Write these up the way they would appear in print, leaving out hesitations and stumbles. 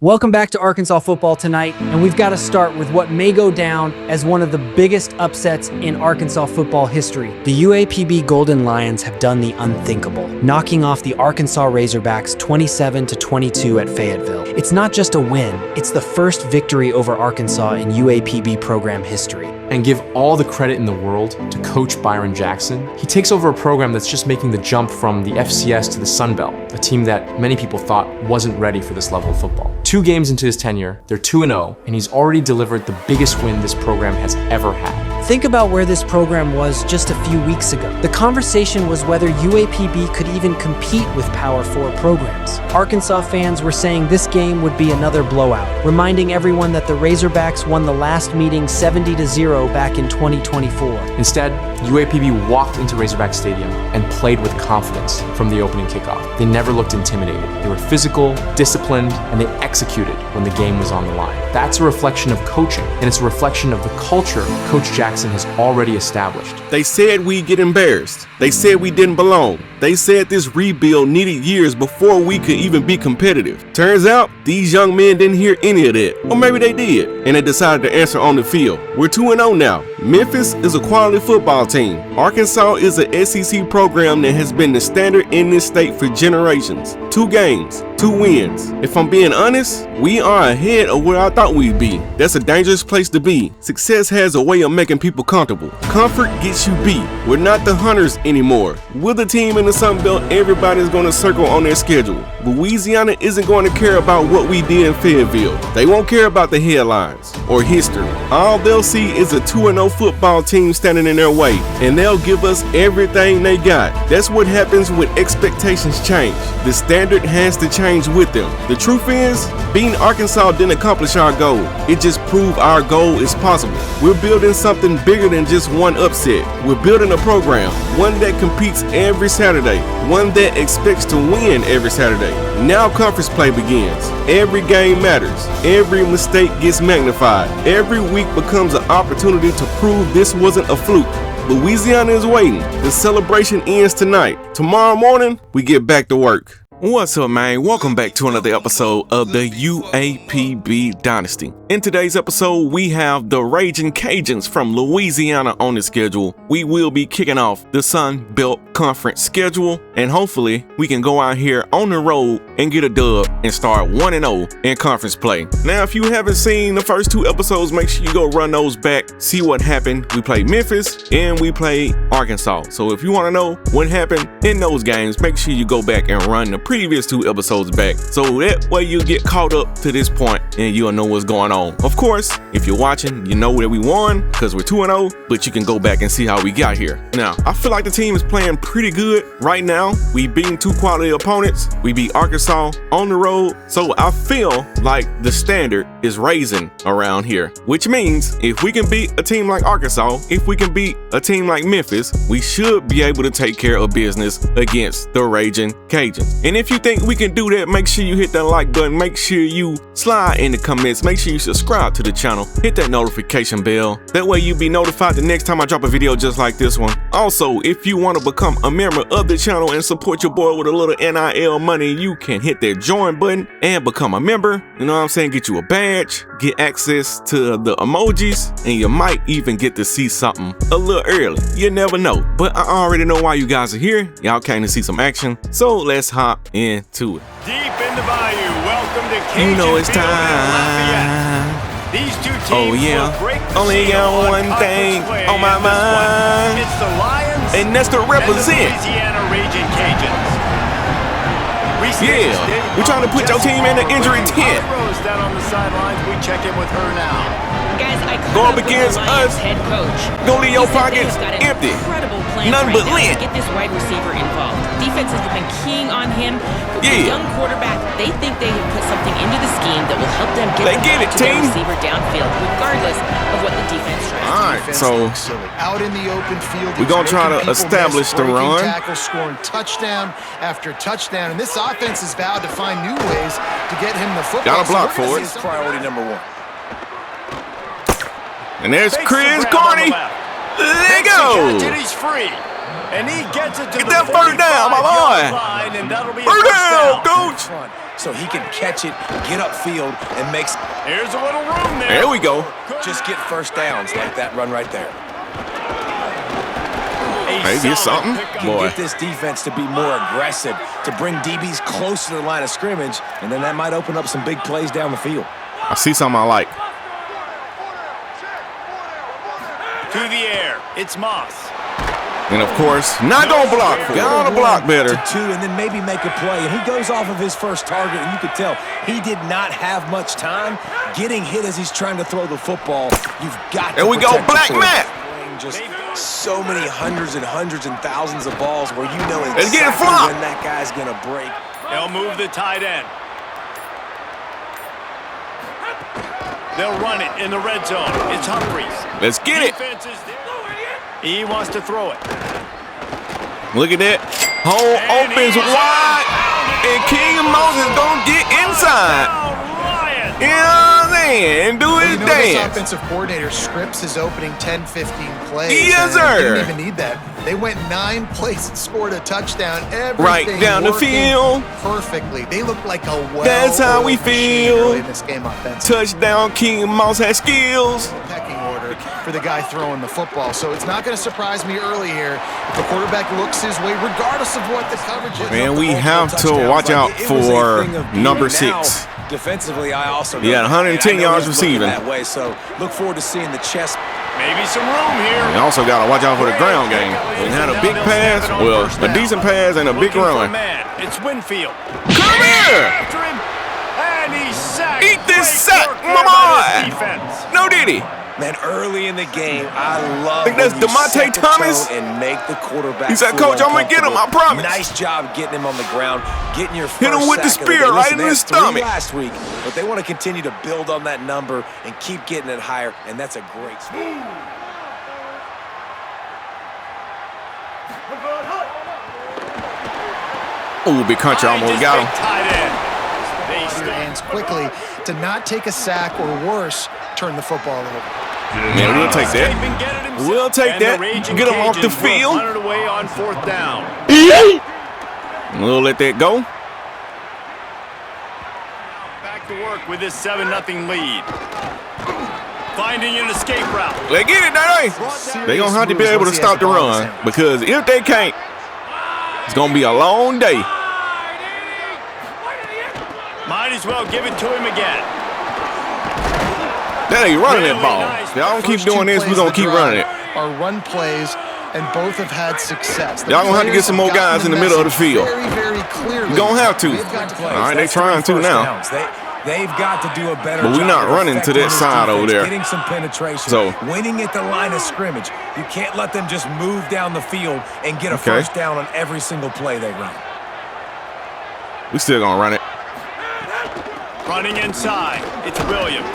Welcome back to Arkansas Football Tonight, and we've got to start with what may go down as one of the biggest upsets in Arkansas football history. The UAPB Golden Lions have done the unthinkable, knocking off the Arkansas Razorbacks 27-22 at Fayetteville. It's not just a win, it's the first victory over Arkansas in UAPB program history. And give all the credit in the world to Coach Byron Jackson. He takes over a program that's just making the jump from the FCS to the Sun Belt, a team that many people thought wasn't ready for this level of football. 2 games into his tenure, they're 2-0, and he's already delivered the biggest win this program has ever had. Think about where this program was just a few weeks ago. The conversation was whether UAPB could even compete with Power 4 programs. Arkansas fans were saying this game would be another blowout, reminding everyone that the Razorbacks won the last meeting 70-0 back in 2024. Instead, UAPB walked into Razorback Stadium and played with confidence from the opening kickoff. They never looked intimidated. They were physical, disciplined, and they executed when the game was on the line. That's a reflection of coaching, and it's a reflection of the culture Coach Jackson has already established. They said we'd get embarrassed. They said we didn't belong. They said this rebuild needed years before we could even be competitive. Turns out, these young men didn't hear any of that. Or maybe they did, and they decided to answer on the field. We're 2-0 now. Memphis is a quality football team. Arkansas is an SEC program that has been the standard in this state for generations. 2 games, 2 wins. If I'm being honest, we are ahead of where I thought we'd be. That's a dangerous place to be. Success has a way of making people comfortable. Comfort gets you beat. We're not the hunters anymore. We're the team in the Sun Belt everybody's going to circle on their schedule. Louisiana isn't going to care about what we did in Fayetteville. They won't care about the headlines or history. All they'll see is a 2-0 football team standing in their way, and they'll give us everything they got. That's what happens when expectations change. The standard has to change with them. The truth is, beating Arkansas didn't accomplish our goal. It just proved our goal is possible. We're building something bigger than just one upset. We're building a program, one that competes every Saturday, one that expects to win every Saturday. Now conference play begins. Every game matters. Every mistake gets magnified. Every week becomes an opportunity to prove this wasn't a fluke. Louisiana is waiting. The celebration ends tonight. Tomorrow morning, we get back to work. What's up, man? Welcome back to another episode of the UAPB Dynasty. In today's episode, we have the Raging Cajuns from Louisiana on the schedule. We will be kicking off the Sun Belt Conference schedule, and hopefully we can go out here on the road and get a dub and start 1-0 in conference play. Now, if you haven't seen the first 2 episodes, make sure you go run those back, see what happened. We played Memphis and we played Arkansas. So if you want to know what happened in those games, make sure you go back and run the previous 2 episodes back, so that way you get caught up to this point and you'll know what's going on. Of course, if you're watching, you know that we won because we're 2-0, but you can go back and see how we got here. Now, I feel like the team is playing pretty good right now. We beaten 2 quality opponents. We beat Arkansas on the road, so I feel like the standard is raising around here, which means if we can beat a team like Arkansas, if we can beat a team like Memphis, we should be able to take care of business against the Raging Cajuns. And if you think we can do that, make sure you hit that like button, make sure you slide in the comments, make sure you subscribe to the channel, hit that notification bell. That way you'll be notified the next time I drop a video just like this one. Also, if you want to become a member of the channel and support your boy with a little NIL money, you can hit that join button and become a member. You know what I'm saying? Get you a badge, get access to the emojis, and you might even get to see something a little early. You never know. But I already know why you guys are here. Y'all came to see some action. So let's hop into it. Deep in the bayou, welcome to Cajun You know it's Field in time. Lafayette. These 2 teams Oh yeah, will break the only seal got on one thing conference play on my in this one. mind, It's the Lions and that's to and the represent. Louisiana Raging Cajuns. Yeah, we're trying to put your team in the injury tent. Rose down on the sidelines. We check in with her now. Guys, I Go up against us. Head coach. Gonna leave your He said pockets they've got an empty. Incredible plan Nothing right but now lint. to get this wide receiver involved. Defenses have been keying on him. But with Yeah. a young quarterback, they think they can put something into the scheme that will help them get They the get ball it, to their team. receiver downfield, regardless of what the defense tries to do. All right, so out in the open field, we're gonna try to establish the run. Tackle, scoring touchdown after touchdown, and this offense has vowed to find new ways to get him the football. Got a block for it. Priority number 1. And there's Takes Chris the grab on the Carney. left. Let Takes the catch, go. and he's free. And he gets it to Get the that first down, my 45-yard boy. line, and that'll be a First first down, down. coach. So he can catch it, get upfield, and makes. Here's a little room there. There we go. Just get first downs like that run right there. Hey, get something, boy. Get this defense to be more aggressive, to bring DBs close to the line of scrimmage, and then that might open up some big plays down the field. I see something I like. To the air, it's Moss. And of course, not gonna block. Gotta block better. To 2, and then maybe make a play. And he goes off of his first target, and you could tell he did not have much time getting hit as he's trying to throw the football. You've got to And we go protect Black the Matt. Just so many hundreds and thousands of balls where you know Let's get it exactly flopped. when that guy's gonna break. They'll move the tight end. They'll run it in the red zone. It's Humphries. Let's get it. Defense is there. He wants to throw it. Look at that. Hole And opens he's wide. And King Moses gonna get inside. You know what I'm saying? And do Well, his you know, this dance. offensive coordinator scripts his opening 10, 15 plays. Yes, and sir. Didn't even need that. They went 9 plays and scored a touchdown. Everything Right down the working field. perfectly. They look like a That's how we feel. early in this game offensively. Touchdown, King Mouse has skills. Pecking order for the guy throwing the football. So it's not going to surprise me early here if the quarterback looks his way, regardless of what the coverage is. Man, we have to watch out for number 6. Defensively, I also He had 110 yards receiving. that way, so look forward to seeing the chest. Maybe some room here. You also got to watch out for the ground game. We had a big pass, well, a decent pass and a big Looking for a run. man. It's Winfield. Come here! After him, and he's sacked. Eat this Great sack, work my there by his boy. defense. No diddy. Man, early in the game, I love Think that's when you DeMonte set the Thomas? tone and make the quarterback. He said, feel "Coach, I'm gonna get him, I uncomfortable." promise. Nice job getting him on the ground, getting your Hit him first with the sack of the spear day. right Listen, in they his had 3 stomach. last week, but they want to continue to build on that number and keep getting it higher, and that's a great spot. Ooh, big country almost got him. Tight end. They Your stay. hands quickly to not take a sack or worse, turn the football over. Man, we'll take that. Escape and get it himself. We'll take And the that. Raging Get him off the Cajuns will field. punt it away on 4th down. We'll let that go. Back to work with this 7-0 lead. Finding an escape route. Let's get it, Daddy. They're going to have to be able to stop the run because if they can't, it's going to be a long day. Might as well give it to him again. That ain't running that Really ball. nice. Y'all don't keep First 2 doing this, plays we're going of to keep the running it. drive are run plays, and both have had success. Y'all gonna have to get some more guys in the middle of the field. Very, very clearly. You're going to have to. They've got to play. All right, they That's trying to first now. downs. They've got to do a better But job. we're not of running to that affecting this side over defense, there. Getting some penetration. So- winning at the line of scrimmage. You can't let them just move down the field and get a Okay. first down on every single play they run. We still going to run it. Running inside. It's Williams.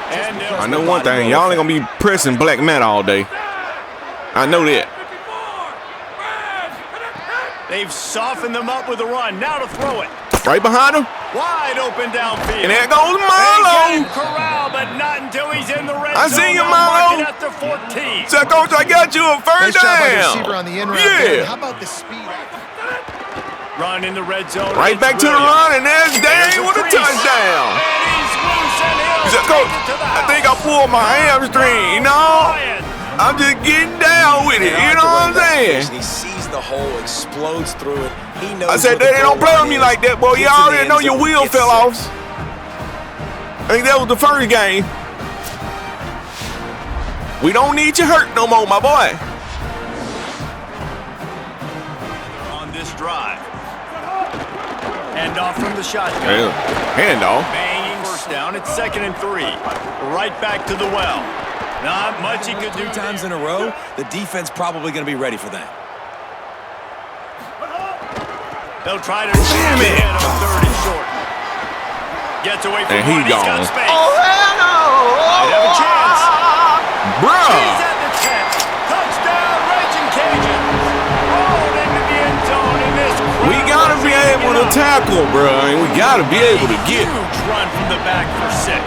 And I know one thing. Y'all ain't going to be pressing Black Matt all day. I know that. they've softened them up with a run. Now to throw it. Right behind him. Wide open downfield. And there goes They Milo. get corral, but not until he's in the red I zone. see you, They'll Milo. mark it at the 14. So, Coach, I got you a Nice first job by the receiver down. on the in route there. How Yeah. about the speed? Run in the red zone. Right It's back to the Williams. run, and there's Dang with a crease. touchdown. And he's loose and He he'll said, take Coach, it to the I house. think I pulled my hamstring. You know, I'm just getting down with it. You know what I'm saying? He sees the hole, explodes through it. He knows. I said, they don't play with me like that, boy. You already know your wheel fell off. I think that was the first game. We don't need you hurt no more, my boy. On this drive. Hand off from the shotgun. Yeah. Handoff. Banging first down. It's 2nd and 3. Right back to the well. Not much he could do. 2 times in a row, the defense probably going to be ready for that. They'll try to jam it in on 3rd and short. Gets away from And he one. He's got gone. space. Might have a chance. He's Bruh. at the 10. Touchdown, Raging Cajuns. Rolled into the end zone in this. We got to be able to tackle, bro. And we got to be able to get. Huge run from the back for 6.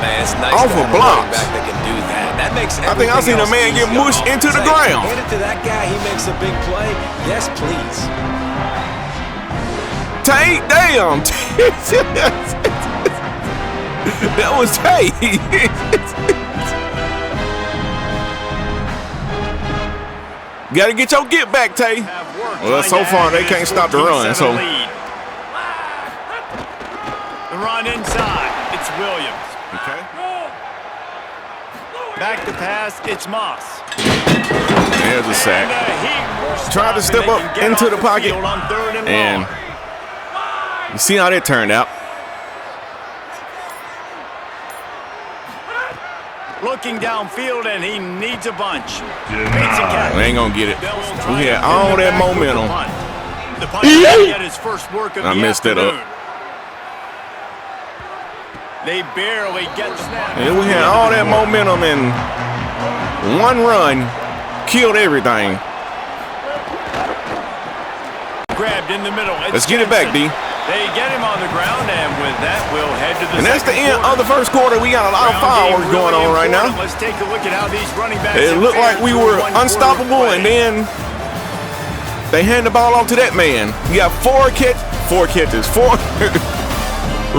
Man, it's nice Off to of have a blocks. running back that can do that. That makes I think I seen a man get mushed into the ground. Hand it to that guy. He makes a big play. Yes, please. Tate, damn. That was Tate. Got to get your get back, Tate. Well, so far they can't stop the run. So the run inside. It's Williams. okay. Back to pass. It's Moss. There's a sack. Tried to step up into the pocket, and you see how that turned out. Looking downfield, and he needs a bunch. Makes a catch. We ain't gonna get it. We had all that momentum. The punt get his first work of I the messed that afternoon. up. They barely get the snap. And we had all that momentum, and one run killed everything. Grabbed in the middle. Let's get it back, D. They get him on the ground, and with that, we'll head to the And that's the second end of the first quarter. We got a lot of fireworks going on right now. Let's take a look at how these running backs It looked like we were unstoppable, and then they hand the ball off to that man. We got four catches, four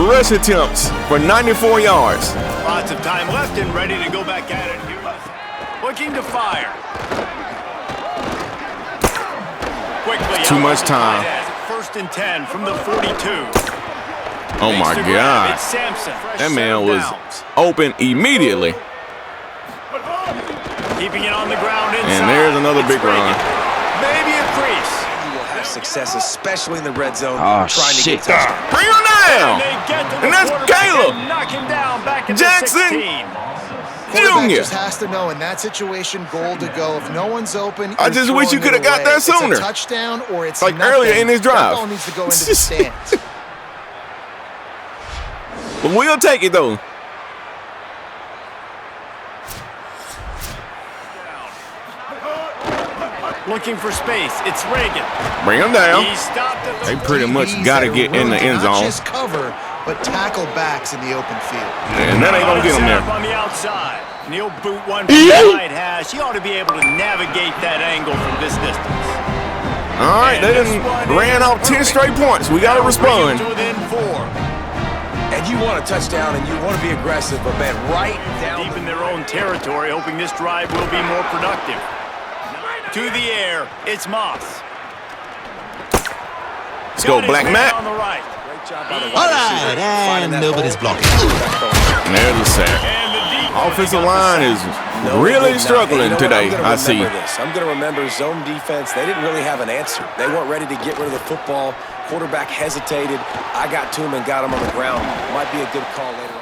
rush attempts for 94 yards. Lots of time left and ready to go back at it. Looking to fire. Quickly. Too much time. First and 10 from the 42. Oh my God. It's Sampson. That man was open immediately. Keeping it on the ground inside. And there's another big run. Maybe a crease. He will have success, especially in the red zone. Oh, trying shit. to get touchdowns. Bring him down. And that's Caleb Knock him down back at Jackson. the 16. Quarterback Jr. just has to know in that situation, goal to go. If no one's open, I just wish you could have got that sooner. It's a touchdown or it's Like nothing. earlier in this drive. That ball needs to go into the stands. But we'll take it though. Looking for space. It's Reagan. Bring him down. He stopped at the They pretty much DBs got to that get in the really end not zone. just cover, but tackle backs in the open field. And that ain't going to get him there. On the outside. And he'll boot one from the right hash. He ought to be able to navigate that angle from this distance. All right, they done ran off 10 straight points. We got to respond. Within 4. And you want a touchdown, and you want to be aggressive, but man, right down Deep in their own territory, hoping this drive will be more productive. To the air, it's Moss. Let's go, Black Matt. On the right. All right, and nobody's blocking. And there's a sack. And the deep Offensive line is really struggling today, I see. I'm going to remember zone defense. They didn't really have an answer. They weren't ready to get rid of the football. Quarterback hesitated. I got to him and got him on the ground. Might be a good call later on.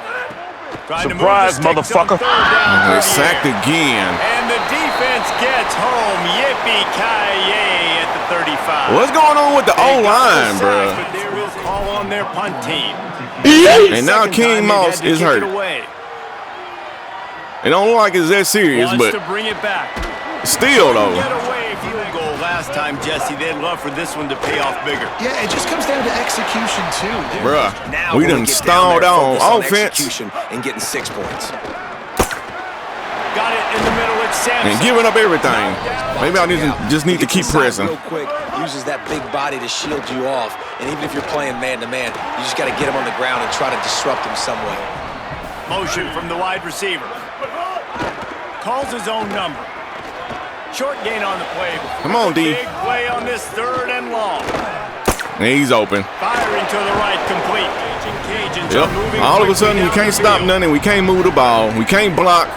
Surprise, motherfucker. They're sacked again. And the defense gets home. Yippee-ki-yay at the 35. What's going on with the O-line, bro? But they will call on their punt team. And now King Moss is hurt. It don't look like it's that serious, Wants but to bring it back. still, though. Get away field goal last time, Jesse. They'd love for this one to pay off bigger. Yeah, it just comes down to execution, too. Bruh, Now we when done get stalled down there, on focus offense execution and getting 6 points. Got it in the middle. It's Sampson. and giving up everything. Maybe I just need to keep Gets inside pressing. real quick, uses that big body to shield you off. And even if you're playing man-to-man, you just got to get him on the ground and try to disrupt him some way. Motion from the wide receiver. Calls his own number. Short gain on the play. Come on, D. Big play on this 3rd and long. And he's open. Firing to the right, complete. Cajuns are moving Yep. All of a quickly sudden, we down can't the stop field. nothing. We can't move the ball. We can't block.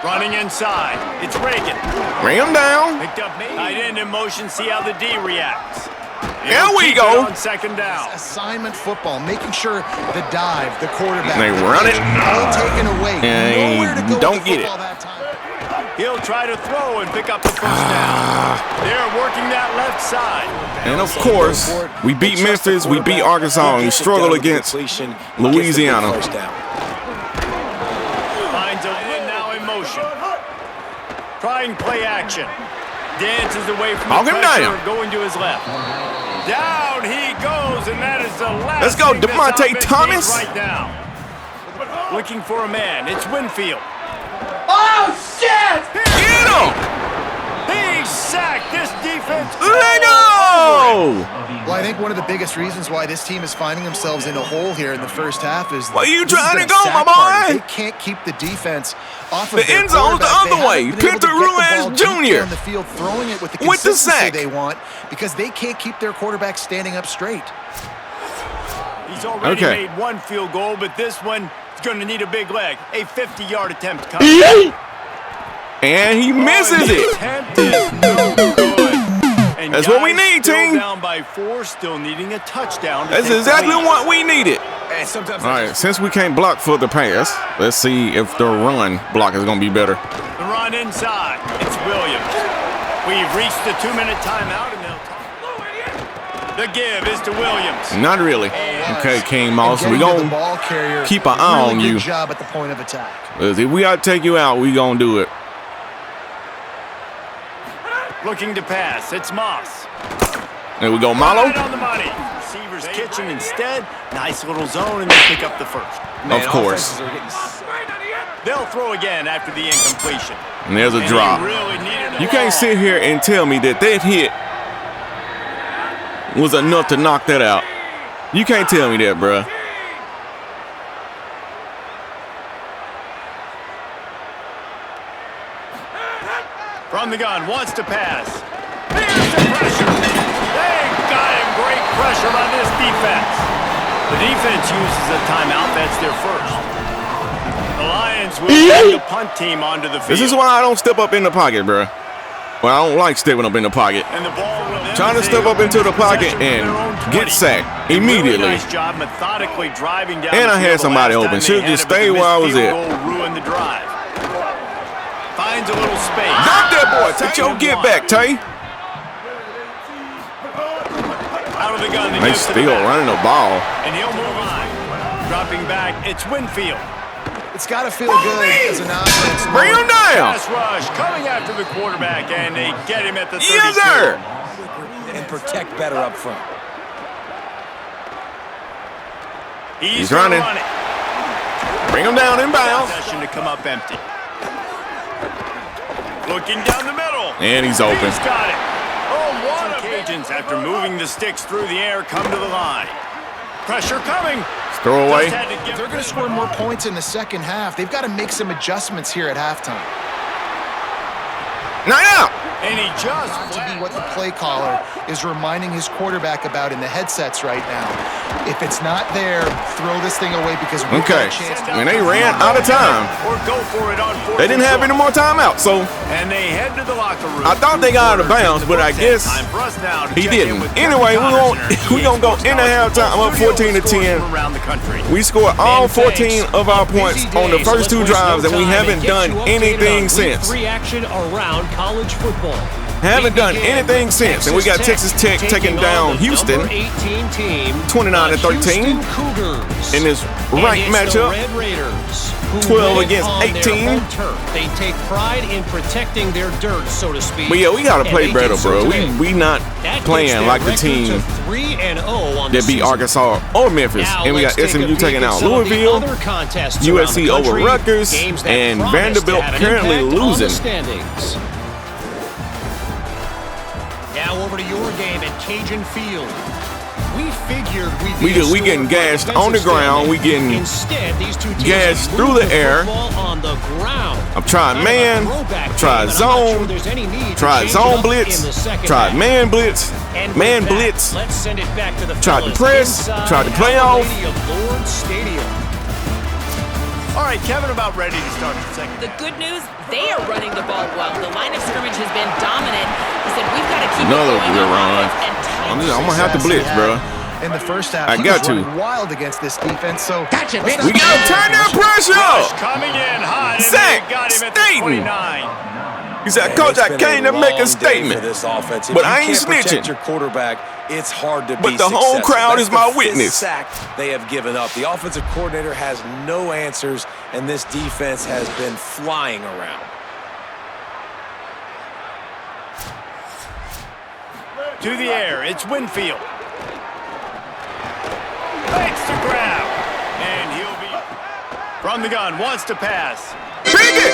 Running inside. It's Reagan. Bring him down. Picked up tight end in motion. See how the D reacts. There we Keep go. it on 2nd down. Assignment football, making sure the dive, the quarterback, They the run pitch, it. all taken away. And Nowhere to go with don't the get it. football that time. He'll try to throw and pick up the first down. They're working that left side. And of course, we beat Memphis, we beat Arkansas, and we struggle against Louisiana. Finds a win now in motion. Trying play action. Dances away from Knock the him pressure, down. going to his left. Down he goes throws, and that is the last. Let's go, thing this DeMonte offense Thomas. needs right now. Looking for a man. It's Winfield. Get him! He sacked this defense. Let go! Well, I think one of the biggest reasons why this team is finding themselves in a hole here in the first half is Where you this has trying been to a go, sack my party. boy? They can't keep the defense off of The their end zone's the quarterback. other way. They haven't been able to Peter get the Ruiz ball deep Jr. down the field, throwing it with the With the consistency sack. they want because they can't keep their quarterback standing up straight. He's already Okay. made one field goal, but this one is going to need a big leg. A 50-yard attempt coming. And he misses The it. attempt is no good. And That's what we guys need, still team. Down by 4, still needing a touchdown. To That's take the exactly lead. what we needed. And sometimes All right, since we can't block for the pass, let's see if the run block is going to be better. The run inside. It's Williams. We've reached the 2-minute timeout, and they'll talk. The give is to Williams. Not really. Okay, King Moss, And we getting to the going to ball carrier, keep an eye really on good you. job at the point of attack. If we got to take you out, we going to do it. Looking to pass. It's Moss. There we go, Malo. Right on the money. Receivers kitchen instead. Nice little zone, and they pick up the first. Of course. They'll throw again after the incompletion. And there's a And drop. he really needed the You can't ball. sit here and tell me that hit was enough to knock that out. You can't tell me that, bruh. From the gun, wants to pass. Here's the pressure. They got him. Great pressure on this defense. The defense uses a timeout. That's their first. The Lions will bring the punt team onto the field. This is why I don't step up in the pocket, bruh. Well, I don't like stepping up in the pocket. And the ball will Trying to step up into the pocket and get sacked immediately. Really nice job methodically driving down And the I had field. somebody The last open. time Should've they just had it, stayed but the where I was missed at. field goal ruined the drive. Finds a little space. Drop that boy. Take your get back, Tay. Out of the gun. They still running the ball. And he'll move on. Dropping back, it's Winfield. It's got to feel good as an offense. Bring him down. Pass rush coming after the quarterback, and they get him at the 32. Yes, sir. and protect better up front. He's running. Run it. Bring him down in bounds. Possession to come up empty. Looking down the middle. And he's open. He's got it. Oh, what a Cajuns, after moving the sticks through the air, come to the line. Pressure coming. Throw away. Just had to give- They're going to score more points in the second half. They've got to make some adjustments here at halftime. Night out. And he just To be what the play caller is reminding his quarterback about in the headsets right now. If it's not there, throw this thing away because we've got Okay. a chance to. And they ran out of time. Or go for it on fourth They didn't and have short. any more timeouts, so And they head to the locker room. I thought they got out of bounds, but I guess Time for us now to he check in didn't. with Anyway, Kevin we gonna go in the halftime. I'm up 14-10. Around the country. We scored all 14 of our points on the first two drives, and we haven't done anything since. Week 3 action around college football. Haven't done anything since, and we got Texas Tech taking down Houston, Number 18 team, 29-13 the Houston Cougars. in this And ranked it's matchup. the Red Raiders, who 12 live against on their 18. home turf. They take pride in protecting their dirt, so to speak. But yeah, we gotta and play they better, did so bro. today. We not That gets playing their like the record to team 3-0 on the that beat season. Arkansas or Memphis, Now and we let's got take a SMU peek taking at out some of the Louisville, other contests USC around the over country, Rutgers, games that and promise to Vanderbilt have an currently impact on the losing. standings. Now over to your game at Cajun Field. We figured We getting gashed on the ground. We getting Instead, these two teams gashed move through the air. football on the ground. I've tried Kind of a man, throwback I've tried game, and I'm not zone, sure there's any need to tried change it zone up blitz, in the second tried half. man blitz, And man with that, blitz. Let's send it back to the Tried to fellas press, inside tried to play Our off. Lady of Lord Stadium. All right, Kevin, about ready to start the second. The good news, they are running the ball well. The line of scrimmage has been dominant. He said, we've got to keep Another it going good on run. offense and I'm tight. gonna have to blitz, bro. In the first half, I he got was to. running wild against this defense. So Gotcha, let's bitch. We not gotta turn that pressure Rush up. coming in hot, and Sack, they got him at the Staten. 29. He said, Man, Coach, it's I been came to make a long day statement. for this offense. If But you I ain't can't protect snitching. your quarterback, it's hard to But be the whole successful. crowd That's is my the fifth witness. sack they have given up. The offensive coordinator has no answers, and this defense has been flying around. To the air, it's Winfield. Fakes to grab. And he'll be from the gun. Wants to pass. Pick it!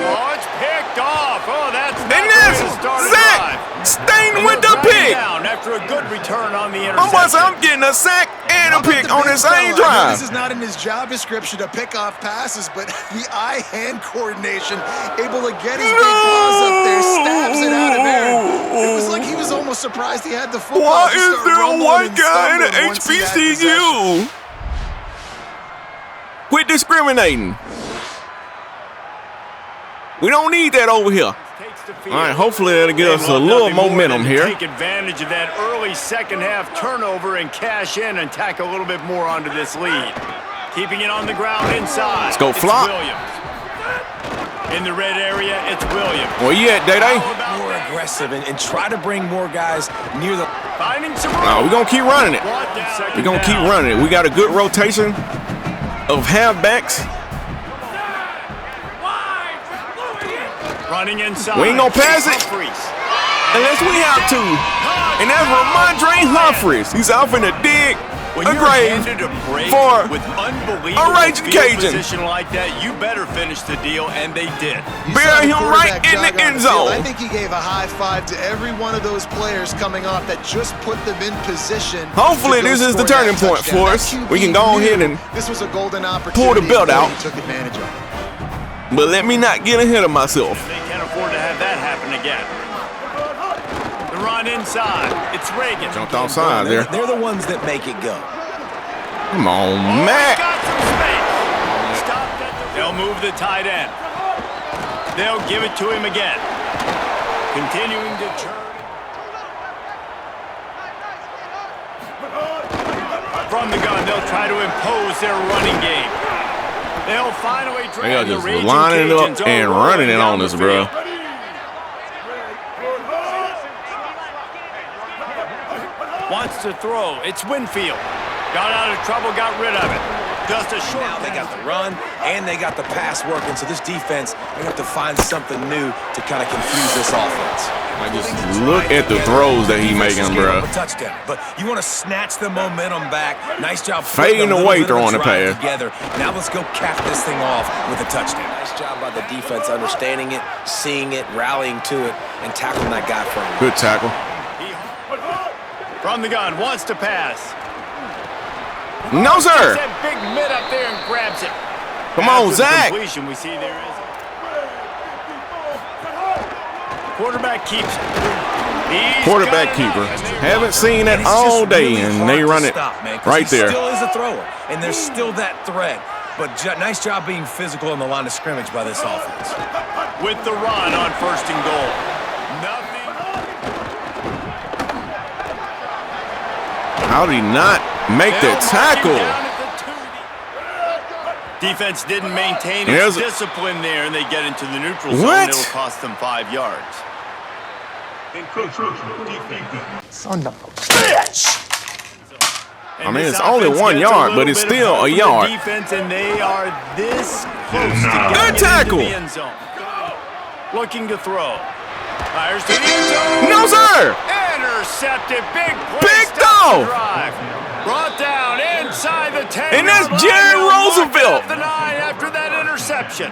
Oh, it's picked off. Oh, that's not And the way this, to start a Zach drive. Stain with the They'll drag pick. down after a good return on the I'm interception. getting a sack and a pick on the same I know drive. this is not in his job description to pick off passes, but the eye-hand coordination, able to get his big claws up there, stabs it out of there. It was like he was almost surprised he had the football. Why Just is start there a rumbling white and guy in the stumbling once he had possession. HBCU? Quit discriminating. We don't need that over here. All right, hopefully that'll give us a little momentum here. Take advantage of that early second half turnover and cash in and tack a little bit more onto this lead. Keeping it on the ground inside. Let's go It's flop. Williams. In the red area, it's Williams. Where you at, Day-Day? More aggressive and try to bring more guys near the... Finding some room. No, we're going to keep running it. We're We're going to keep running it. We got a good rotation of halfbacks. Running inside. We ain't gonna pass it unless we have to. And that's Ramondre Humphreys. He's off in the dig. When a you're grave handed a break for with unbelievable a Raging field Cajun. position like that, you better finish the deal, and they did. You Bury saw the him right quarterback in the jog on end field. zone. I think he gave a high five to every one of those players coming off that just put them in position. Hopefully to go this is the score turning that point touchdown. for That us. QB We can go ahead knew and this was a golden opportunity. pull the belt out. He took advantage of it. But let me not get ahead of myself. They can't afford to have that happen again. The run inside. It's Reagan. Jumped outside there. They're the ones that make it go. Come on, Oh, Matt. got some space. Stopped at the... They'll move the tight end. They'll give it to him again. Continuing to turn. From the gun, they'll try to impose their running game. They'll finally They are drag the just Raging lining it up Cajuns and over running it down on the us, bro. field. Wants to throw. It's Winfield. Got out of trouble, got rid of it. Just a short. Now they got the run and they got the pass working. So this defense, they have to find something new to kind of confuse this offense. Just look at the throws that he making, bro. Touchdown, but you want to snatch the momentum back. Nice job Fading putting a little away bit of a throwing the drive pass. together. Now let's go cap this thing off with a touchdown. Nice job by the defense understanding it, seeing it, rallying to it, and tackling that guy for him. Good tackle. From the gun, wants to pass. No, sir. That big mid up there and grabs it. Come on, After the Zach. completion, we see there is. Quarterback keeps it. He's Quarterback got it keeper. up, and they Haven't seen it And it's all just day, really and hard they to run it stop, man, 'cause right he there. still is a thrower, and there's still that threat. But nice job being physical on the line of scrimmage by this offense. with the run on 1st and goal. Nothing. How did he not make the tackle? Defense didn't maintain There's its a- discipline there, and they get into the neutral zone. What? It'll cost them 5 yards. I mean, it's only 1 yard, but it's still a yard. Defense, and they are this close to getting Good it tackle. into the end zone. Looking to throw. Fires to the end zone. No, sir. Intercepted. Big play. Picked Stops the off. drive. Brought down inside the 10. And that's Jerry Roosevelt. The 9 after that interception.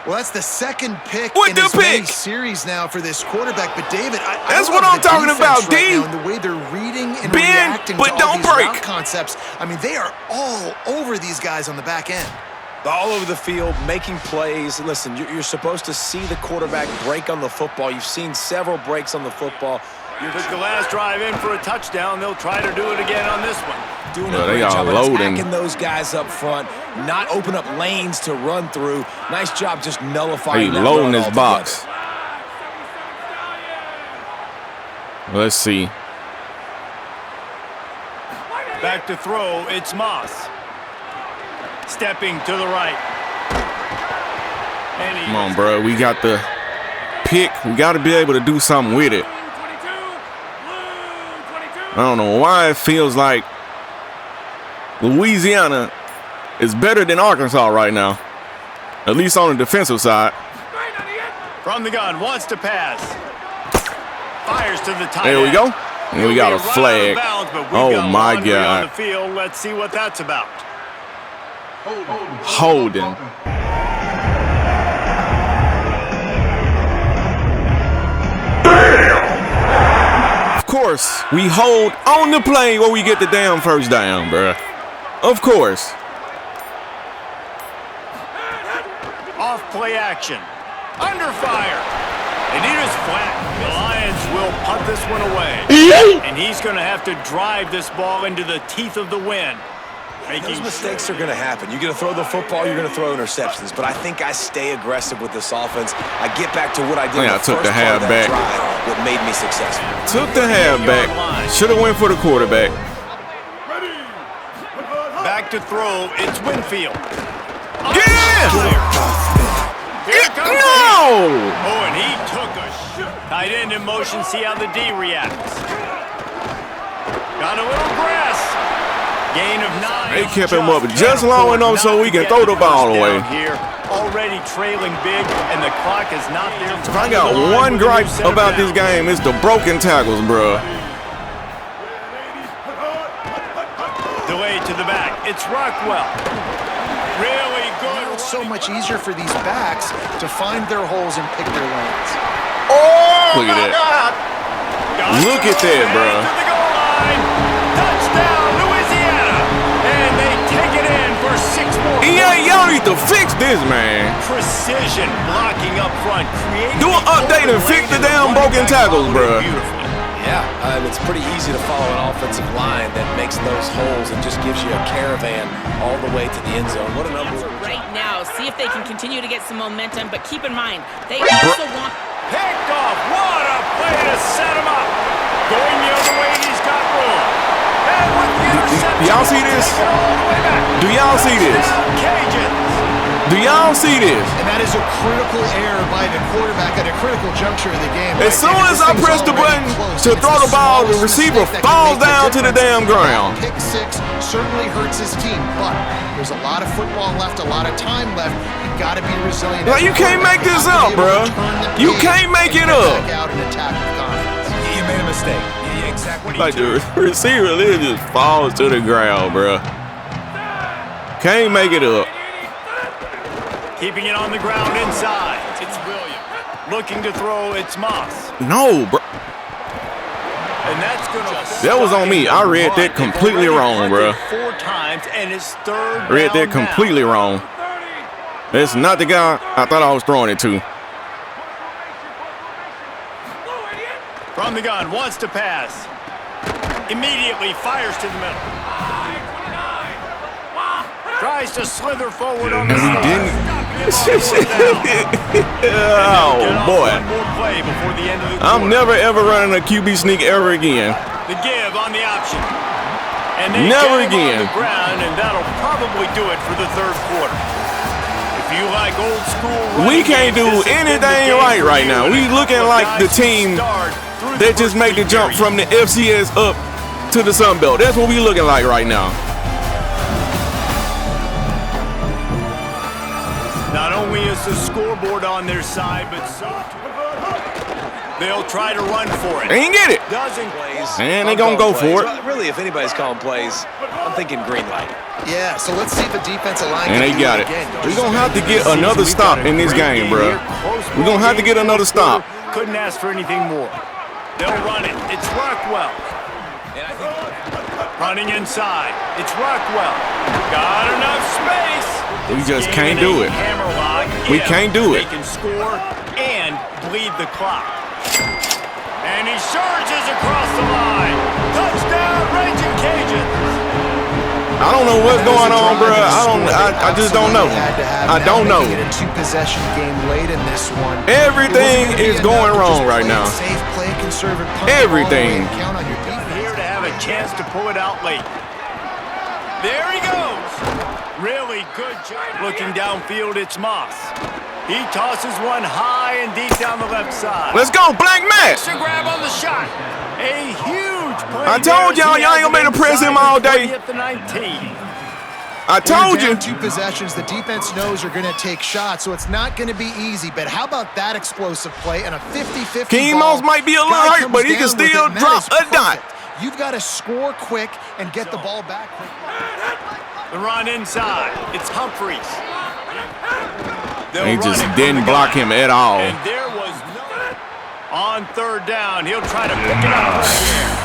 Well, that's the second pick With in the as many pick. series now for this quarterback. But David, I That's love what I'm the talking defense about, right D. now and the way they're reading and Bend, reacting but to all don't these break. route concepts. I mean, they are all over these guys on the back end. All over the field, making plays. Listen, you're supposed to see the quarterback break on the football. You've seen several breaks on the football. You took the last drive in for a touchdown. They'll try to do it again on this one. Doing Well, a they great are job of loading. attacking those guys up front, not open up lanes to run through. Nice job just He nullifying that loading run his altogether. box. Let's see. Back to throw, it's Moss. Stepping to the right. And Come on, bro. We got the pick. We got to be able to do something with it. I don't know why it feels like Louisiana is better than Arkansas right now, at least on the defensive side. From the gun, wants to pass. Fires to the tight There we end. go. And we got a flag. Oh, my God. On the field. Let's see what that's about. Holding. Of course, we hold on the play where we get the damn first down, bruh. Of course. Off play action. Under fire. And it is flat. The Lions will punt this one away. And he's going to have to drive this ball into the teeth of the wind. Those mistakes are going to happen. You're going to throw the football, you're going to throw interceptions. But I think I stay aggressive with this offense. I get back to what I did in the first part of that drive, what made me successful. Took the halfback. Should have went for the quarterback. Back to throw. It's Winfield. Yeah! No! Oh, and he took a shot. Tight end in motion. See how the D reacts. Got a little grass. Gain of 9. They kept him up just long enough so we can throw the ball away. Here, already trailing big, and the clock is not there. If I got one gripe about this game, it's the broken tackles, bro. Delay to the back. It's Rockwell. Really good. Now it's so much easier for these backs to find their holes and pick their lanes. Oh, look at that. Look at that, bro. Touchdown, Louisiana. And they take it in for 6 more. Yeah, y'all need to fix this, man. Precision blocking up front. Do an update and fix the damn broken tackles, bro. Yeah, and it's pretty easy to follow an offensive line that makes those holes and just gives you a caravan all the way to the end zone. What a number. Right now, see if they can continue to get some momentum, but keep in mind, they also want... Picked off. What a play to set him up. Going the other way, he's got room. And with the interception, y'all see this? Do y'all see this? Do y'all see this? And that is a critical error by the quarterback at a critical juncture in the game. As soon as I press the button to throw the ball, the receiver falls down to the damn ground. Pick 6 certainly hurts his team, but there's a lot of football left, a lot of time left. You got to be resilient. Like, you can't make this up, bro. You can't make it up. You made a mistake. Exactly. Like the receiver literally just falls to the ground, bro. Can't make it up. Keeping it on the ground inside. It's Williams. Looking to throw. It's Moss. No, bro. And that's gonna. That was on me. I read that completely wrong, bro. 4 times and it's third. Read that completely wrong. That's not the guy I thought I was throwing it to. From the gun, wants to pass. Immediately fires to the middle. Tries to slither forward on the he didn't. Oh, boy. I'm never, ever running a QB sneak ever again. The give on the option. And they never get him again. On the ground, and that'll probably do it for the 3rd quarter. If you like old school, we can't do anything right now. We looking like the team that just made the jump from the FCS up to the Sun Belt. That's what we looking like right now. Not only is the scoreboard on their side, but so they'll try to run for it. They ain't get it. Doesn't plays. And they gonna go for it. Well, really, if anybody's calling plays, I'm thinking green light. Yeah, so let's see if the defensive line and they got it. We're going to have to get another stop in this game, bro. We're going to have to get another stop. Couldn't ask for anything more. They'll run it. It's Rockwell. Running inside. It's Rockwell. Got enough space. We just can't do it. We can't do it. They can score and bleed the clock. And he surges across the line. Touchdown, Raging Cajuns. I don't know what's going on, bro. I just don't know. I don't know. A 2-possession game late in this one. Everything is going wrong right now. Safe play, conservative punt. Everything. Count on your defense. Here to have a chance to pull it out late. There he goes. Really good job. Looking downfield, it's Moss. He tosses one high and deep down the left side. Let's go, Black Matt. To grab on the shot. A huge play. I told y'all ain't gonna be able to press him all day. At the 19. I told you. 2 possessions, the defense knows you're going to take shots, so it's not going to be easy. But how about that explosive play and a 50-50 King might be a little hurt, but he can still drop a dot. You've got to score quick and get the ball back quickly. The run inside. It's Humphreys. He just didn't block him at all. And there was on 3rd down. He'll try to pick it up right here.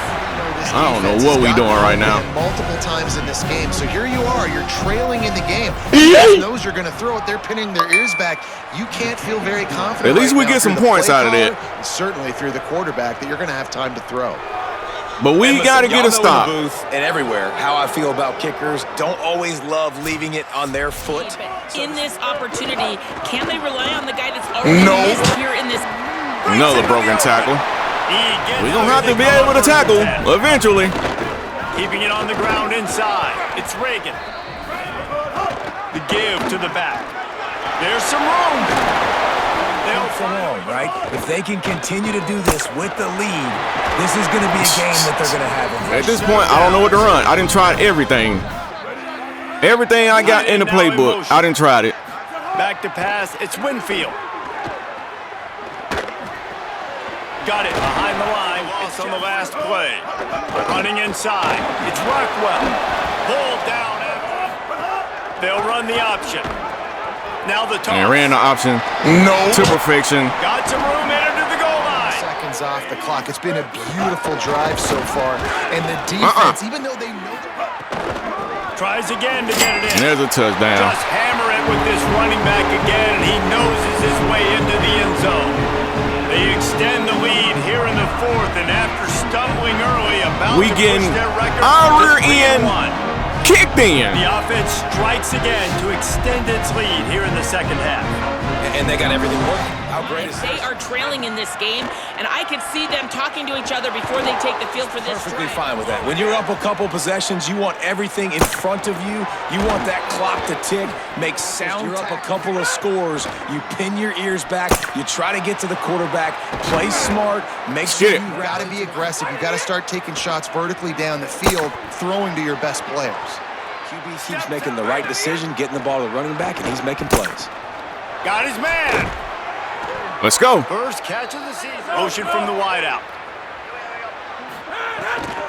I don't know what we're doing right now. Multiple times in this game. So here you are. You're trailing in the game. He knows you're going to throw it. They're pinning their ears back. You can't feel very confident. At least we get some points out of that. Certainly through the quarterback that you're going to have time to throw. But we got to get a stop. In the booth and everywhere, how I feel about kickers. Don't always love leaving it on their foot. In this opportunity, can they rely on the guy that's already missed here in this? Another broken tackle. We're going to have to be able to tackle eventually. Keeping it on the ground inside. It's Reagan. The give to the back. There's some room. Right? If they can continue to do this with the lead, this is going to be a game that they're going to have in. At this point, I don't know what to run. I done tried everything. Everything I got in the playbook, I done tried it. Back to pass. It's Winfield. Got it behind the line. Loss on the last play. Running inside. It's Rockwell. Pulled down. They'll run the option. Now the toss. And ran the option to perfection. Got some room into the goal line. Seconds off the clock. It's been a beautiful drive so far. And the defense, even though they know... Tries again to get it in. There's a touchdown. Just hammer it with this running back again, and he noses his way into the end zone. They extend the lead here in the 4th, and after stumbling early, about to push their record our rear end kicked in. The offense strikes again to extend its lead here in the 2nd half. And they got everything working. How great is They are trailing in this game, and I could see them talking to each other before they take the field for this. Perfectly fine with that. When you're up a couple possessions, you want everything in front of you. You want that clock to tick, make sound. You're up a couple of scores. You pin your ears back. You try to get to the quarterback. Play smart. Make sure you got to be aggressive. You got to start taking shots vertically down the field, throwing to your best players. QB keeps making the right decision, getting the ball to the running back, and he's making plays. Got his man. Let's go. First catch of the season. Motion from the wideout.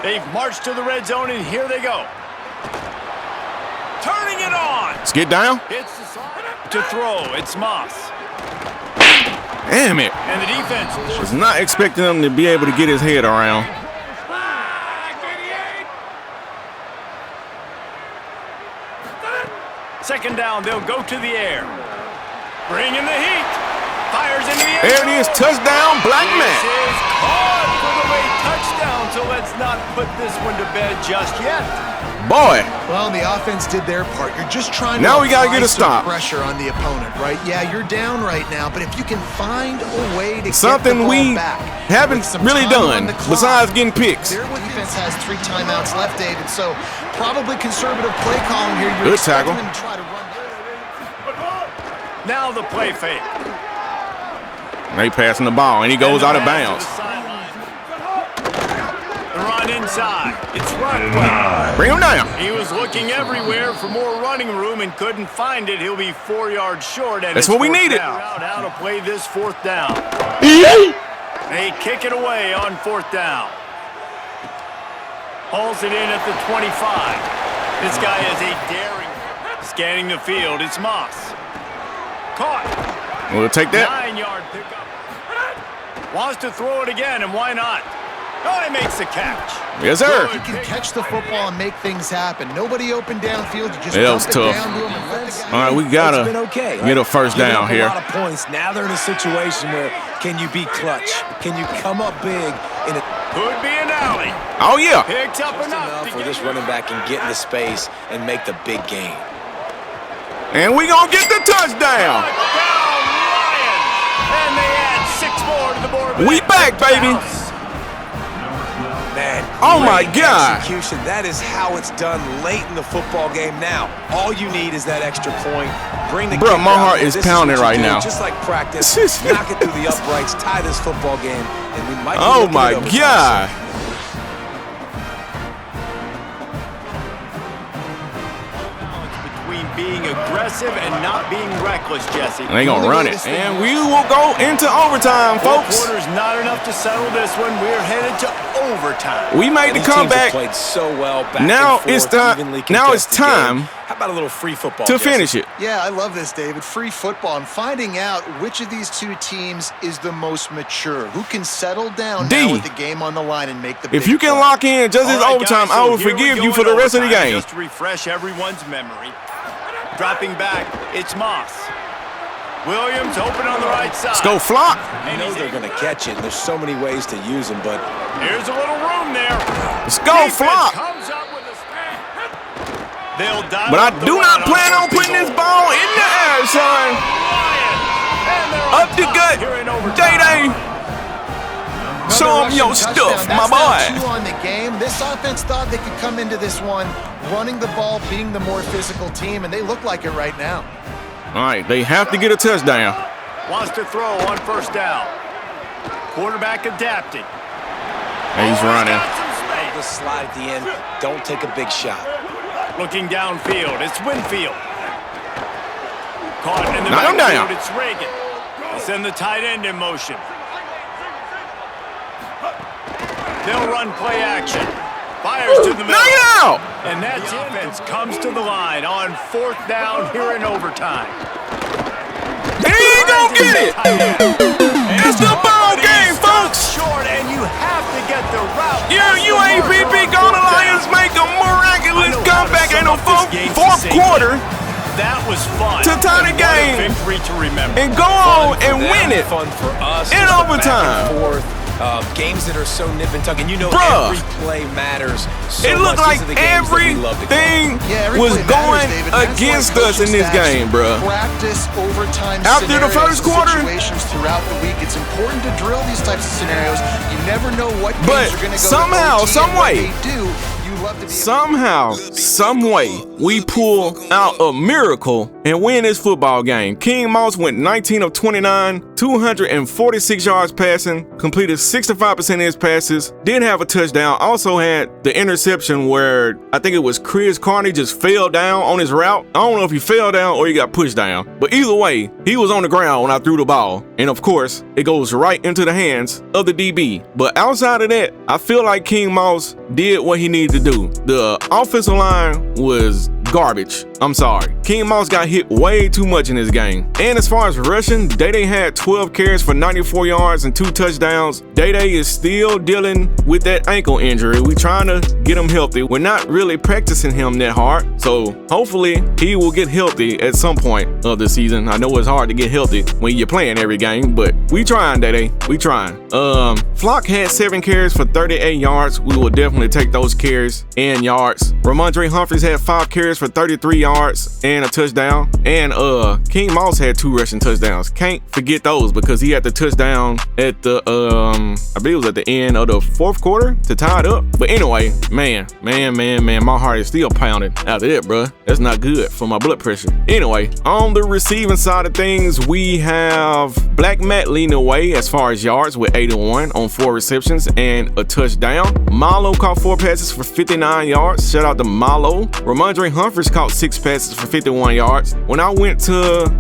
They've marched to the red zone, and here they go. Turning it on. Let's get down. It's the side to throw. It's Moss. Damn it. And the defense was not expecting him to be able to get his head around. Second down, they'll go to the air. Bring in the heat. Fires into the air. There it is. Touchdown, Black Man. This is caught for the way touchdown, so let's not put this one to bed just yet. Boy. Well, the offense did their part. You're just trying to now we got to get a stop. Pressure on the opponent, right? Yeah, you're down right now, but if you can find a way to something get the ball we back, haven't really done besides getting picks. Their defense has 3 timeouts left, David, so probably conservative play calling here. You're good tackle. Them to try to run. Now the play fake. They passing the ball, and he goes out of bounds. The run inside. It's Rockwell. Bring him down. He was looking everywhere for more running room and couldn't find it. He'll be 4 yards short. And that's what we needed. How to play this 4th down. They kick it away on 4th down. Hauls it in at the 25. This guy is a daring. Scanning the field. It's Moss. Caught. We'll take that. 9-yard pickup. Wants to throw it again, and why not? Oh, he makes the catch. Yes, sir. He can catch the football and make things happen. Nobody open downfield. You just that was tough. All right, we gotta get a first down here. A lot of points. Now they're in a situation where can you be clutch? Can you come up big? Could be an alley. Oh yeah. Picks up enough for this running back and get into space and make the big game. And we gonna get the touchdown. And they add 6 more to the board. We back, baby. Man, oh my God. Execution. That is how it's done late in the football game. Now, all you need is that extra point. Bring the bro, my heart is pounding right now. Just like practice, knock it through the uprights, tie this football game, and we might. Oh my God. being aggressive and not being reckless, Jesse. They gonna run it. And we will go into overtime, folks. Quarter's not enough to settle this one. We're headed to overtime. We made the comeback. Played so well. Now it's time. Now it's time. How about a little free football to finish it? Yeah, I love this, David. Free football and finding out which of these two teams is the most mature, who can settle down now with the game on the line and make the big If you can lock in just this overtime, I will forgive you for the rest of the game. Just to refresh everyone's memory. Dropping back, it's Moss. Williams open on the right side. Let's go Flock. You know they're going to catch it, and there's so many ways to use them, but here's a little room there. Let's go Flock. But I do not plan on putting this ball in the air, son. Up the gut, Day-Day. Show them your stuff, my boy. Two on the game. This offense thought they could come into this one running the ball, being the more physical team, and they look like it right now. All right, they have to get a touchdown. Wants to throw on first down. Quarterback adapting. He's running. The slide at the end. Don't take a big shot. Looking downfield, it's Winfield. Caught in the Knock him down. It's Reagan. They send the tight end in motion. They'll run play action. Fires to the middle. Knock it out. And that defense comes to the line on fourth down here in overtime. He ain't gonna get it. It's the ball game, folks. Short, and you have to get the route. UAPB Golden Lions make a miraculous comeback in the fourth quarter. That was fun. To tie the game victory to remember. And go on and win it fun for us in overtime. Games that are so nip and tuck, and you know every play matters. So it looked like everything was going against us in this game, bro. Practice overtime after the first quarter. Situations throughout the week, it's important to drill these types of scenarios. You never know what games are going to go. Somehow, some way. Somehow, some way, we pull out a miracle and win this football game. King Moss went 19 of 29, 246 yards passing, completed 65% of his passes, did have a touchdown, also had the interception where I think it was Chris Carney just fell down on his route. I don't know if he fell down or he got pushed down, but either way, he was on the ground when I threw the ball. And of course, it goes right into the hands of the DB. But outside of that, I feel like King Moss did what he needed to do. The offensive line was garbage. I'm sorry. King Moss got hit way too much in this game. And as far as rushing, Day-Day had 12 carries for 94 yards and 2 touchdowns. Day-Day is still dealing with that ankle injury. We're trying to get him healthy. We're not really practicing him that hard. So hopefully he will get healthy at some point of the season. I know it's hard to get healthy when you're playing every game, but we trying, Day-Day. We trying. Flock had 7 carries for 38 yards. We will definitely take those carries and yards. Ramondre Humphries had 5 carries for 33 yards and a touchdown. And King Moss had 2 rushing touchdowns. Can't forget those because he had the touchdown at the I believe it was at the end of the fourth quarter to tie it up. But anyway, man, my heart is still pounding after that, bro. That's not good for my blood pressure. Anyway, on the receiving side of things, we have Black Matt leading the way as far as yards with 81 on 4 receptions and a touchdown. Milo caught 4 passes for 59 yards. Shout out to Milo. Ramondre Humphries caught 6 passes for 51 yards. When I went to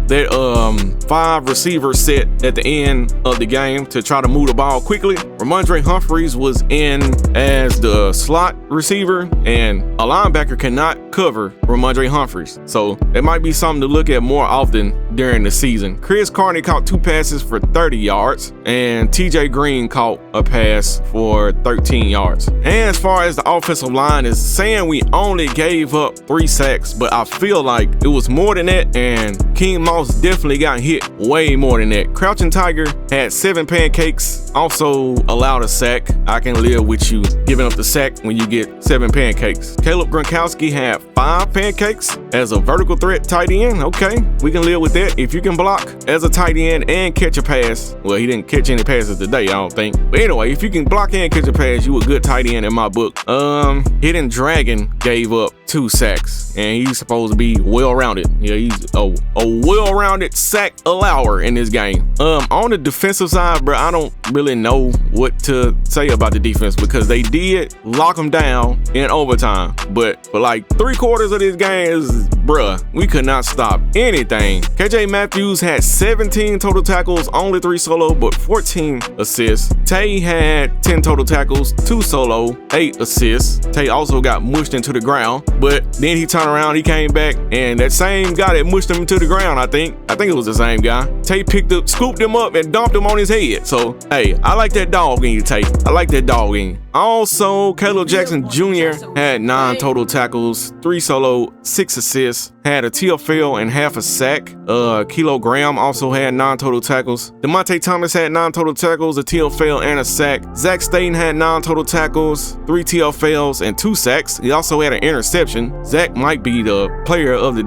that 5 receiver set at the end of the game to try to move the ball quickly, Ramondre Humphries was in as the slot receiver, and a linebacker cannot cover Ramondre Humphries. So that might be something to look at more often during the season. Chris Carney caught 2 passes for 30 yards, and TJ Green caught a pass for 13 yards. And as far as the offensive line is saying, we only gave up 3 sacks, but I feel like it was more than that, and King Moss definitely got hit way more than that. Crouching Tiger had 7 pancakes, also allowed a sack. I can live with you giving up the sack when you get 7 pancakes. Caleb Gronkowski had 5 pancakes as a vertical threat tight end. Okay, we can live with that. If you can block as a tight end and catch a pass, well, he didn't catch any passes today, I don't think. But anyway, if you can block and catch a pass, you a good tight end in my book. Hidden Dragon gave up 2 sacks, and he's supposed to be well-rounded. Yeah, he's a well-rounded sack allower in this game. On the defensive side, bro, I don't really know what to say about the defense because they did lock them down in overtime. But for like 3 quarters of this game, bruh, we could not stop anything. KJ Matthews had 17 total tackles, only 3 solo, but 14 assists. Tay had 10 total tackles, 2 solo, 8 assists. Tay also got mushed into the ground, but then he turned around, he came back, and that same guy that mushed him into the ground, I think it was the same guy. Tay scooped him up and dumped him on his head. So, hey, I like that dog in you, Tay. I like that dog in you. Also, Caleb Jackson Jr. had 9 total tackles, 3 solo, 6 assists, had a TFL and half a sack. Kilogram also had 9 total tackles. DeMonte Thomas had 9 total tackles, a TFL and a sack. Zach Staten had 9 total tackles, 3 TFLs and 2 sacks. He also had an interception. Zach might be the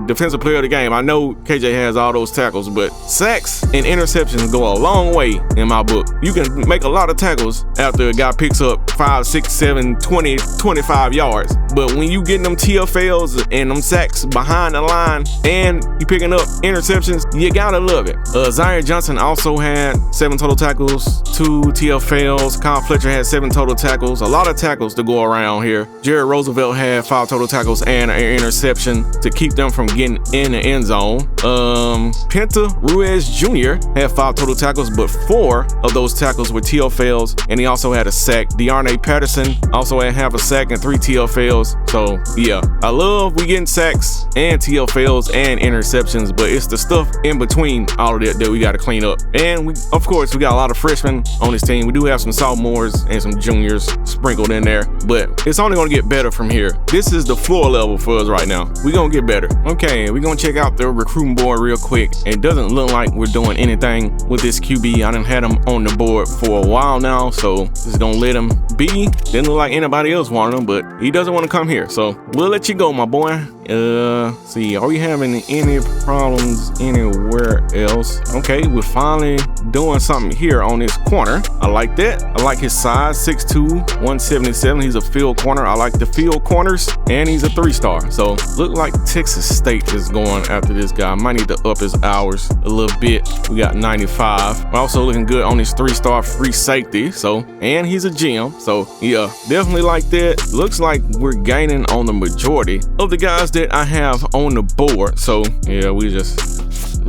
defensive player of the game. I know KJ has all those tackles, but sacks and interceptions go a long way in my book. You can make a lot of tackles after a guy picks up 5, 6, 7, 20, 25 yards. But when you getting them TFLs and them sacks behind the line and you picking up interceptions, you gotta love it. Zion Johnson also had 7 total tackles, 2 TFLs. Kyle Fletcher had 7 total tackles. A lot of tackles to go around here. Jared Roosevelt had 5 total tackles and an interception to keep them from getting in the end zone. Penta Ruiz Jr. had 5 total tackles, but 4 of those tackles were TFLs, and he also had a sack. Dearnay Patterson also had half a sack and 3 TFLs. So yeah, I love we getting sacks and TFLs and interceptions, but it's the stuff in between all of that we got to clean up. And we got a lot of freshmen on this team. We do have some sophomores and some juniors sprinkled in there, but it's only going to get better from here. This is the floor level for us right now. We're going to get better. Okay, we're going to check out the recruiting board real quick. It doesn't look like we're doing anything with this QB. I done had him on the board for a while now, so just gonna let him be. Didn't look like anybody else wanted him, but he doesn't want to come here, so we'll let you go, my boy. See, are we having any problems anywhere else? Okay, we're finally doing something here on this corner. I like that. I like his size, 6'2", 177. He's a field corner. I like the field corners, and he's a 3-star. So look like Texas State is going after this guy. Might need to up his hours a little bit. We got 95. We're also looking good on his 3-star free safety. So, and he's a GM. So yeah, definitely like that. Looks like we're gaining on the majority of the guys that I have on the board. So yeah, we just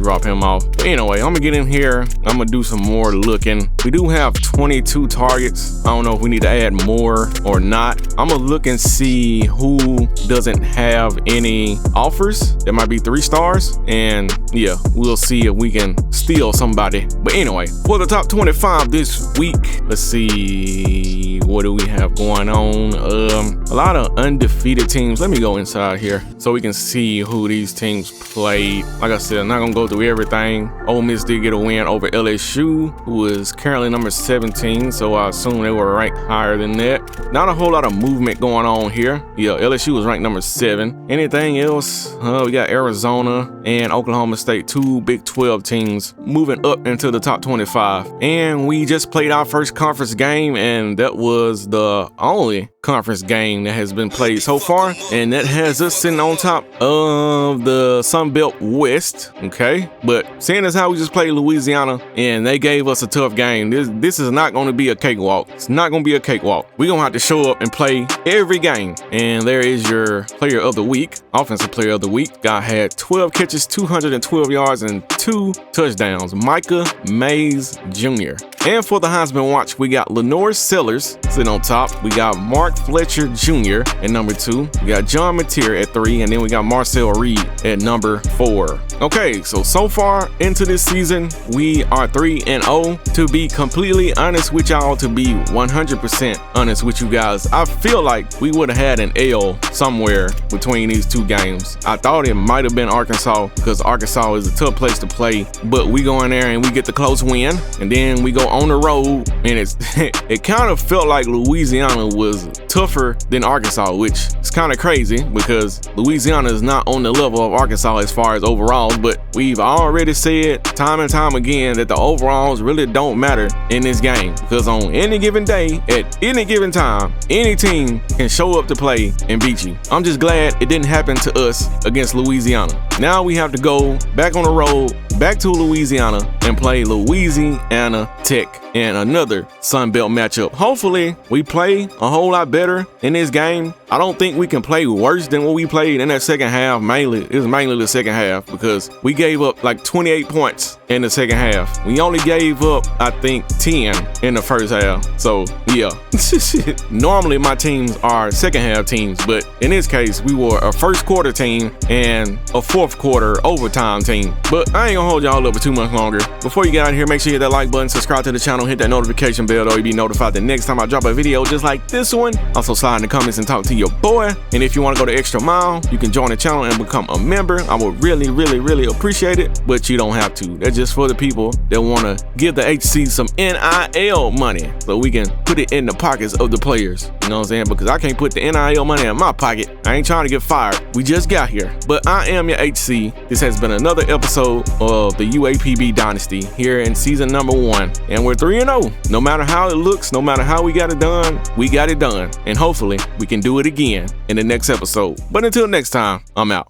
drop him off. But anyway, I'm gonna get in here. I'm gonna do some more looking. We do have 22 targets. I don't know if we need to add more or not. I'm gonna look and see who doesn't have any offers. There might be 3 stars, and yeah, we'll see if we can steal somebody. But anyway, for the top 25 this week, let's see, what do we have going on? A lot of undefeated teams. Let me go inside here so we can see who these teams played. Like I said, I'm not gonna go through everything. Ole Miss did get a win over LSU, who is currently number 17, so I assume they were ranked higher than that. Not a whole lot of movement going on here. Yeah, LSU was ranked number 7. Anything else? We got Arizona and Oklahoma State, 2 Big 12 teams moving up into the top 25. And we just played our first conference game, and that was the only conference game that has been played so far, and that has us sitting on top of the Sun Belt West. Okay, but seeing as how we just played Louisiana and they gave us a tough game, this is not going to be a cakewalk. It's not going to be a cakewalk. We're going to have to show up and play every game. And there is your player of the week, offensive player of the week. Guy had 12 catches, 212 yards, and 2 touchdowns. Micah Mays Jr. And for the Heisman watch, we got Lenore Sellers sitting on top. We got Mark Fletcher Jr. at number 2. We got John Mateer at 3. And then we got Marcel Reed at number 4. Okay, so far into this season, we are 3-0. To be completely honest with y'all, to be 100% honest with you guys, I feel like we would have had an L somewhere between these 2 games. I thought it might have been Arkansas, because Arkansas is a tough place to play. But we go in there and we get the close win. And then we go on the road, and it kind of felt like Louisiana was tougher than Arkansas, which is kind of crazy because Louisiana is not on the level of Arkansas as far as overall. But we've already said time and time again that the overalls really don't matter in this game, because on any given day, at any given time, any team can show up to play and beat you. I'm just glad it didn't happen to us against Louisiana. Now we have to go back on the road, back to Louisiana, and play Louisiana Tech in another Sun Belt matchup. Hopefully, we play a whole lot better in this game. I don't think we can play worse than what we played in that second half. It was mainly the second half because we gave up like 28 points in the second half. We only gave up, I think, 10 in the first half. So, yeah. Normally, my teams are second half teams, but in this case, we were a first quarter team and a fourth quarter overtime team. But I ain't gonna hold y'all up for too much longer. Before you get out of here, make sure you hit that like button, subscribe to the channel, hit that notification bell, so you'll be notified the next time I drop a video just like this one. Also, slide in the comments and talk to your boy. And if you want to go the extra mile, you can join the channel and become a member. I would really, really, really appreciate it, but you don't have to. That's just for the people that want to give the HC some NIL money so we can put it in the pockets of the players. You know what I'm saying? Because I can't put the NIL money in my pocket. I ain't trying to get fired. We just got here. But I am your HC. This has been another episode of the UAPB Dynasty here in season number 1. And we're 3-0. No matter how it looks, no matter how we got it done, we got it done. And hopefully we can do it again in the next episode. But until next time, I'm out.